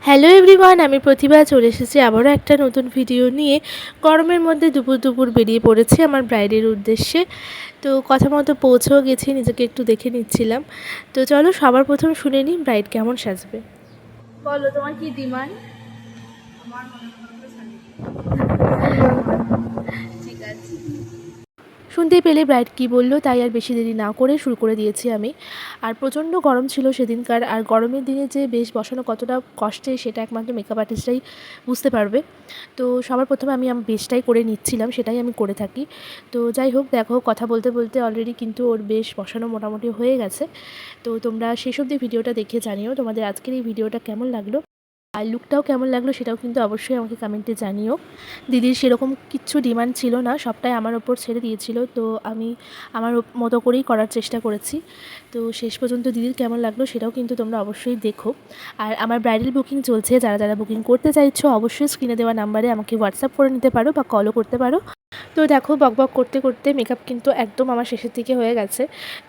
Hello everyone, আমি প্রতিভা চলে এসেছি আবারও একটা নতুন ভিডিও নিয়ে। গরমের মধ্যে দুপুর দুপুর বেরিয়ে পড়েছি আমার ব্রাইডের উদ্দেশ্যে। তো কথা মতো পৌঁছেও গেছি, নিজেকে একটু দেখে নিচ্ছিলাম। তো চলো সবার প্রথম শুনে নিই ব্রাইড কেমন সাজবে। বলো তোমার কি ডিমান্ড? আমার মনে হয় শাড়ি। ঠিক আছে, শুনতে পেলে ব্রাইড কী বললো, তাই আর বেশি দেরি না করে শুরু করে দিয়েছি আমি। আর প্রচণ্ড গরম ছিল সেদিনকার, আর গরমের দিনে যে বেশ বসানো কতটা কষ্টে সেটা একমাত্র মেকআপ আর্টিস্টরাই বুঝতে পারবে। তো সবার প্রথমে আমি আমার বেশটাই করে নিচ্ছিলাম, সেটাই আমি করে থাকি। তো যাই হোক, দেখো কথা বলতে বলতে অলরেডি কিন্তু ওর বেশ বসানো মোটামুটি হয়ে গেছে। তো তোমরা শেষ অবধি ভিডিওটা দেখে জানিও তোমাদের আজকের এই ভিডিওটা কেমন লাগলো, আর লুকটাও কেমন লাগলো সেটাও কিন্তু অবশ্যই আমাকে কমেন্টে জানিও। দিদির সেরকম কিচ্ছু ডিমান্ড ছিল না, সবটাই আমার ওপর ছেড়ে দিয়েছিল। তো আমি আমার মতো করেই করার চেষ্টা করেছি। তো শেষ পর্যন্ত দিদির কেমন লাগলো সেটাও কিন্তু তোমরা অবশ্যই দেখো। আর আমার ব্রাইডাল বুকিং চলছে, যারা যারা বুকিং করতে চাইছো অবশ্যই স্ক্রিনে দেওয়া নাম্বারে আমাকে হোয়াটসঅ্যাপ করে নিতে পারো বা কলও করতে পারো। তো দেখো, বকবক করতে করতে মেকআপ কিন্তু একদম আমার শেষের দিকে হয়ে গেছে।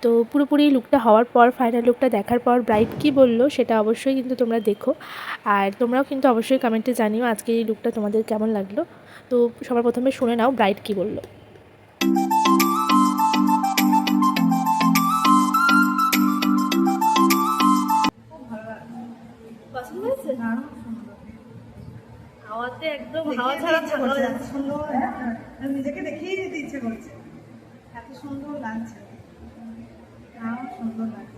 তো পুরোপুরি লুকটা হওয়ার পর, ফাইনাল লুকটা দেখার পর ব্রাইড কী বললো সেটা অবশ্যই কিন্তু তোমরা দেখো। আর তোমরাও কিন্তু অবশ্যই কমেন্টে জানিও আজকে এই লুকটা তোমাদের কেমন লাগলো। তো সবার প্রথমে শুনে নাও ব্রাইড কী বললো। পছন্দ হয়েছে? হাওয়াতে একদম হাওয়া ছাড়া থাকা যাচ্ছে। সুন্দর, নিজেকে দেখিয়ে দিতে ইচ্ছে করছে, এত সুন্দর লাগছে। সুন্দর লাগছে।